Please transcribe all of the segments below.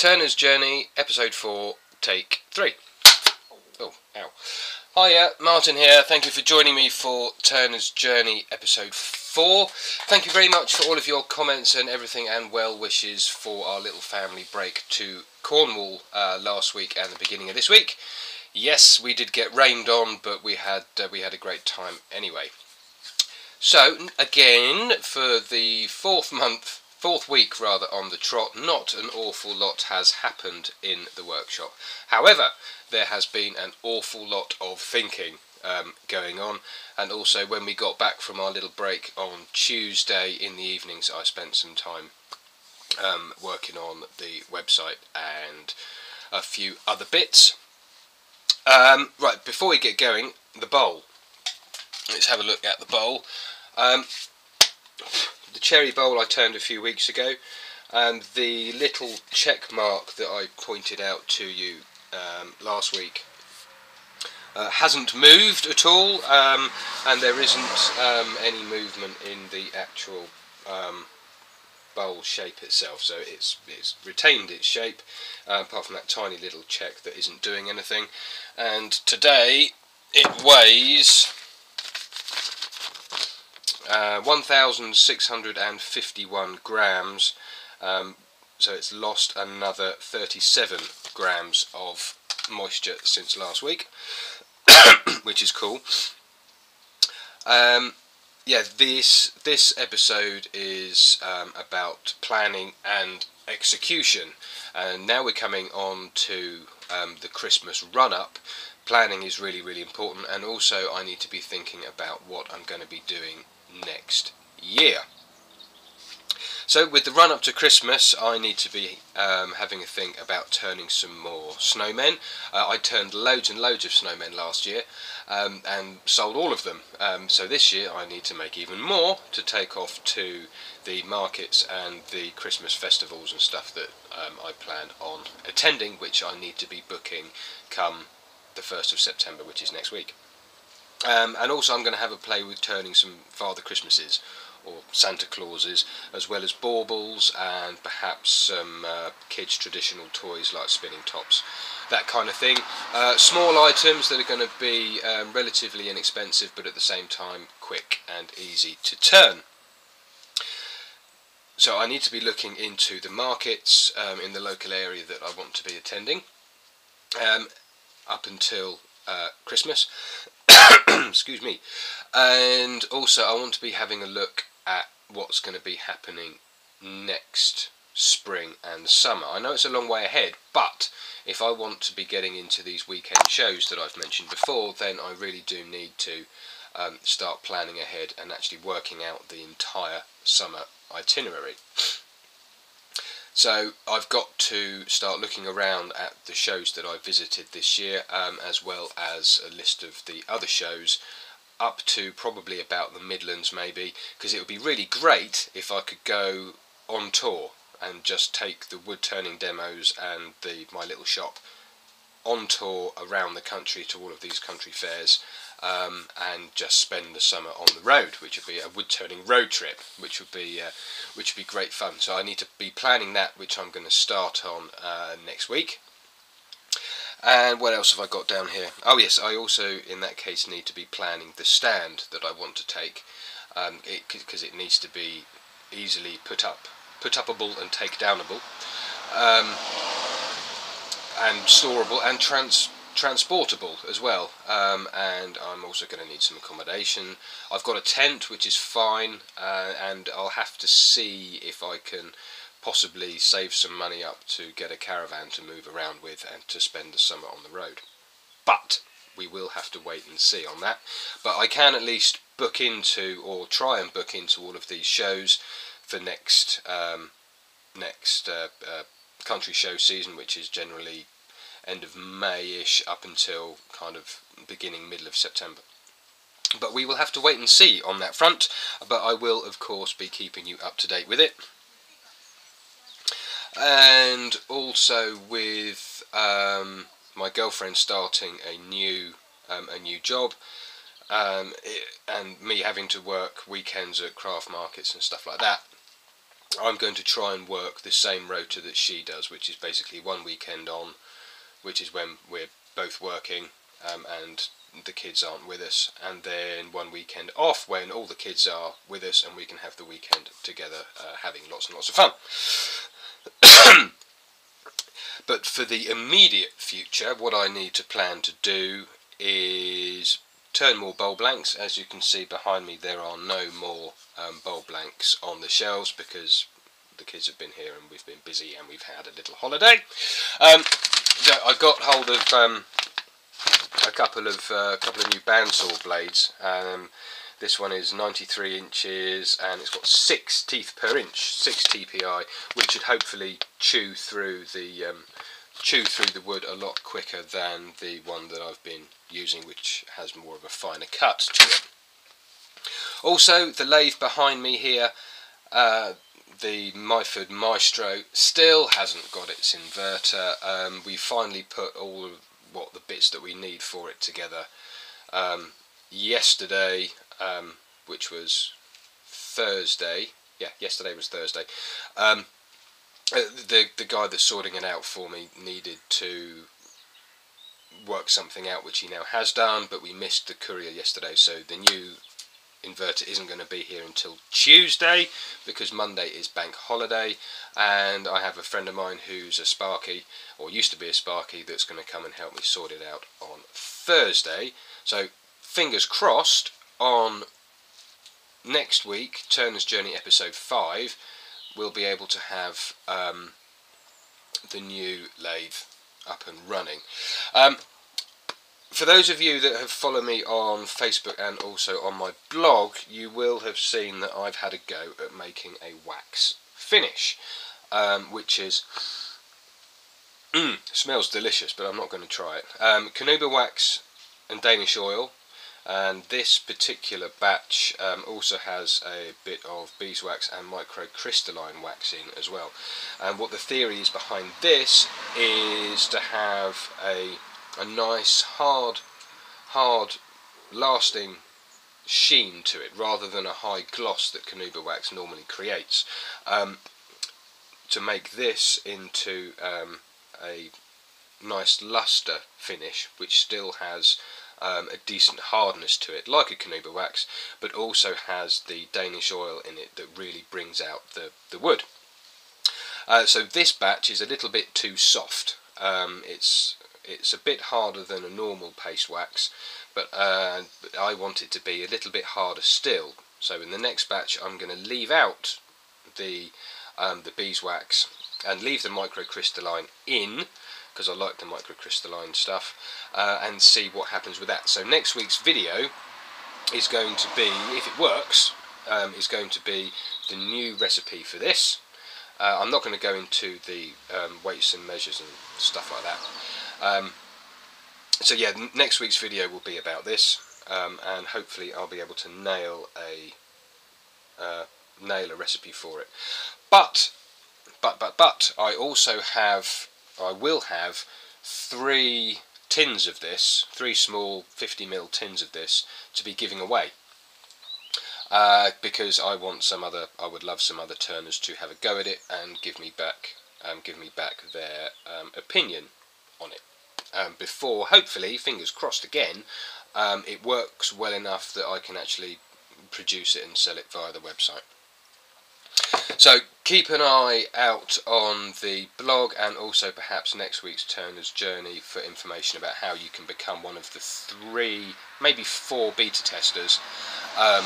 Turner's Journey, Episode 4, Take 3. Oh, ow. Hiya, Martin here. Thank you for joining me for Turner's Journey, Episode 4. Thank you very much for all of your comments and everything and well wishes for our little family break to Cornwall last week and the beginning of this week. Yes, we did get rained on, but we had a great time anyway. So, again, for the fourth week on the trot, not an awful lot has happened in the workshop. However, there has been an awful lot of thinking going on, and also when we got back from our little break on Tuesday in the evenings, I spent some time working on the website and a few other bits. Right, before we get going, the bowl. Let's have a look at the bowl. The cherry bowl I turned a few weeks ago, and the little check mark that I pointed out to you last week hasn't moved at all, and there isn't any movement in the actual bowl shape itself, so it's retained its shape, apart from that tiny little check that isn't doing anything. And today it weighs 1,651 grams, so it's lost another 37 grams of moisture since last week, which is cool. Yeah, this episode is about planning and execution, and now we're coming on to the Christmas run-up. Planning is really, really important, and also I need to be thinking about what I'm going to be doing next year. So with the run up to Christmas, I need to be having a think about turning some more snowmen. I turned loads and loads of snowmen last year and sold all of them. So this year I need to make even more to take off to the markets and the Christmas festivals and stuff that I plan on attending, which I need to be booking come the 1st of September, which is next week. And also I'm going to have a play with turning some Father Christmases or Santa Clauses, as well as baubles and perhaps some kids' traditional toys like spinning tops, that kind of thing. Small items that are going to be relatively inexpensive, but at the same time quick and easy to turn. So I need to be looking into the markets in the local area that I want to be attending up until Christmas. Excuse me. And also I want to be having a look at what's going to be happening next spring and summer. I know it's a long way ahead, but if I want to be getting into these weekend shows that I've mentioned before, then I really do need to start planning ahead and actually working out the entire summer itinerary. So I've got to start looking around at the shows that I visited this year, as well as a list of the other shows up to probably about the Midlands maybe, because it would be really great if I could go on tour and just take the woodturning demos and my little shop on tour around the country to all of these country fairs, and just spend the summer on the road, which would be a woodturning road trip, which would be great fun. So I need to be planning that, which I'm going to start on next week. And what else have I got down here? Oh yes, I also in that case need to be planning the stand that I want to take, because it needs to be easily put-upable and take-downable, and storable and transportable as well. And I'm also going to need some accommodation. I've got a tent, which is fine, and I'll have to see if I can possibly save some money up to get a caravan to move around with and to spend the summer on the road. But we will have to wait and see on that. But I can at least book into, or try and book into, all of these shows for next country show season, which is generally end of May-ish up until kind of middle of September. But we will have to wait and see on that front, but I will of course be keeping you up to date with it. And also with my girlfriend starting a new job, and me having to work weekends at craft markets and stuff like that, I'm going to try and work the same rota that she does, which is basically one weekend on, which is when we're both working and the kids aren't with us, and then one weekend off when all the kids are with us and we can have the weekend together having lots and lots of fun. But for the immediate future, what I need to plan to do is turn more bowl blanks. As you can see behind me, there are no more bowl blanks on the shelves because the kids have been here and we've been busy and we've had a little holiday. So I got hold of a couple of new bandsaw blades. This one is 93 inches and it's got 6 teeth per inch, 6 TPI, which should hopefully chew through the wood a lot quicker than the one that I've been using, which has more of a finer cut to it. Also, the lathe behind me here, the Myford Maestro, still hasn't got its inverter. We finally put all of the bits that we need for it together yesterday, which was Thursday. Yeah, yesterday was Thursday. The guy that's sorting it out for me needed to work something out, which he now has done, but we missed the courier yesterday, so the new inverter isn't going to be here until Tuesday because Monday is bank holiday, and I have a friend of mine who's a Sparky, or used to be a Sparky, that's going to come and help me sort it out on Thursday. So fingers crossed, on next week, Turner's Journey episode 5, we'll be able to have the new lathe up and running. For those of you that have followed me on Facebook and also on my blog, you will have seen that I've had a go at making a wax finish, which is smells delicious, but I'm not going to try it. Canuba wax and Danish oil, and this particular batch also has a bit of beeswax and microcrystalline wax in as well. And what the theory is behind this is to have a nice hard lasting sheen to it rather than a high gloss that Canuba wax normally creates, to make this into a nice luster finish which still has a decent hardness to it like a Canuba wax, but also has the Danish oil in it that really brings out the wood. So this batch is a little bit too soft. It's a bit harder than a normal paste wax, but I want it to be a little bit harder still. So in the next batch I'm going to leave out the beeswax and leave the microcrystalline in, because I like the microcrystalline stuff, and see what happens with that. So next week's video is going to be, if it works, is going to be the new recipe for this. I'm not going to go into the weights and measures and stuff like that. So yeah, next week's video will be about this, and hopefully I'll be able to nail a recipe for it. But I will have 3 tins of this, 3 small 50ml tins of this to be giving away. Because I would love some other turners to have a go at it and give me back their opinion on it. Before, hopefully, fingers crossed again, it works well enough that I can actually produce it and sell it via the website. So keep an eye out on the blog and also perhaps next week's Turner's Journey for information about how you can become one of the 3, maybe 4 beta testers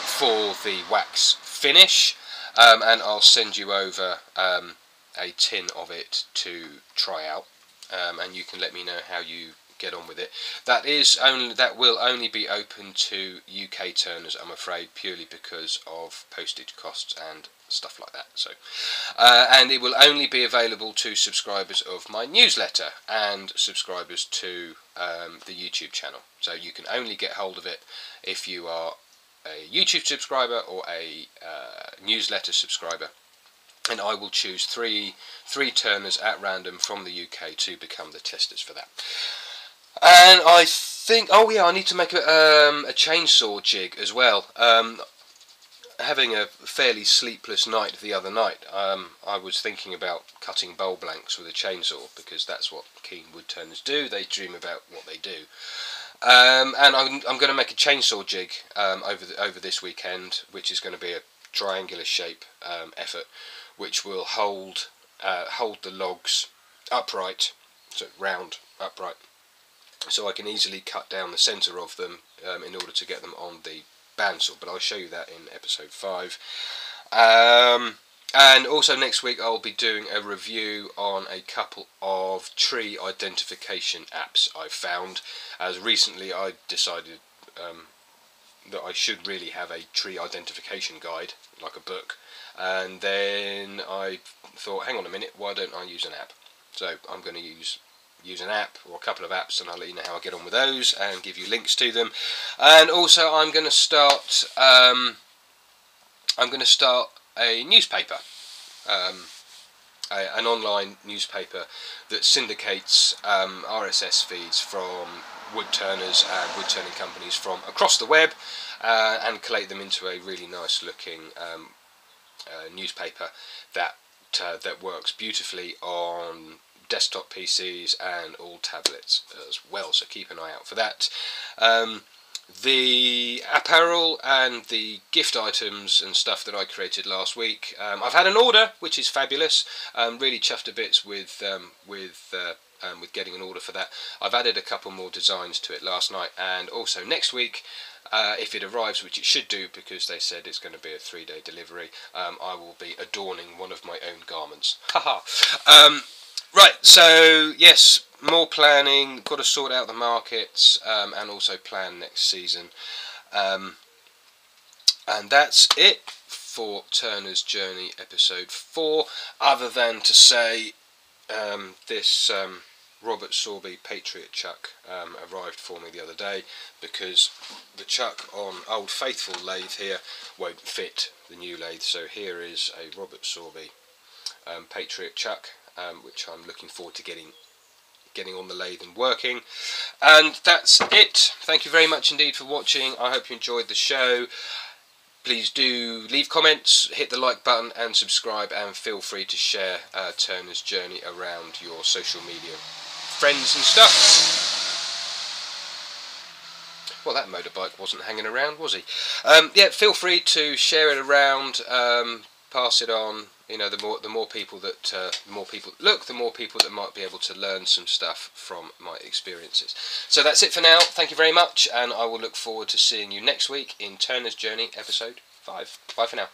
for the wax finish, and I'll send you over a tin of it to try out, and you can let me know how you get on with it. That will only be open to UK turners, I'm afraid, purely because of postage costs and stuff like that. So, and it will only be available to subscribers of my newsletter and subscribers to the YouTube channel. So you can only get hold of it if you are a YouTube subscriber or a newsletter subscriber. And I will choose three turners at random from the UK to become the testers for that. And I think, oh yeah, I need to make a chainsaw jig as well. having a fairly sleepless night the other night. I was thinking about cutting bowl blanks with a chainsaw, because that's what keen woodturners do. They dream about what they do. And I'm going to make a chainsaw jig over this weekend, which is going to be a triangular shape effort, which will hold the logs upright, so round, upright, so I can easily cut down the centre of them in order to get them on the bandsaw. But I'll show you that in episode 5. And also next week I'll be doing a review on a couple of tree identification apps I've found, as recently I decided that I should really have a tree identification guide, like a book, and then I thought, hang on a minute, why don't I use an app? So I'm going to use an app, or a couple of apps, and I'll let you know how I get on with those and give you links to them. And also I'm going to start a newspaper, an online newspaper that syndicates RSS feeds from woodturners and woodturning companies from across the web, and collate them into a really nice looking newspaper that works beautifully on desktop PCs and all tablets as well, so keep an eye out for that. The apparel and the gift items and stuff that I created last week, I've had an order, which is fabulous. Really chuffed to bits with getting an order for that. I've added a couple more designs to it last night, and also next week, if it arrives, which it should do because they said it's going to be a 3-day delivery, I will be adorning one of my own garments. Haha. Right, so yes, more planning, got to sort out the markets, and also plan next season. And that's it for Turner's Journey episode 4, other than to say this Robert Sorby Patriot chuck arrived for me the other day, because the chuck on Old Faithful lathe here won't fit the new lathe. So here is a Robert Sorby Patriot chuck, which I'm looking forward to getting on the lathe and working. And that's it. Thank you very much indeed for watching. I hope you enjoyed the show. Please do leave comments, hit the like button and subscribe, and feel free to share Turner's Journey around your social media friends and stuff. Well, that motorbike wasn't hanging around, was he? Yeah, feel free to share it around, pass it on. You know, the more people that might be able to learn some stuff from my experiences. So that's it for now. Thank you very much, and I will look forward to seeing you next week in Turner's Journey episode 5. Bye for now.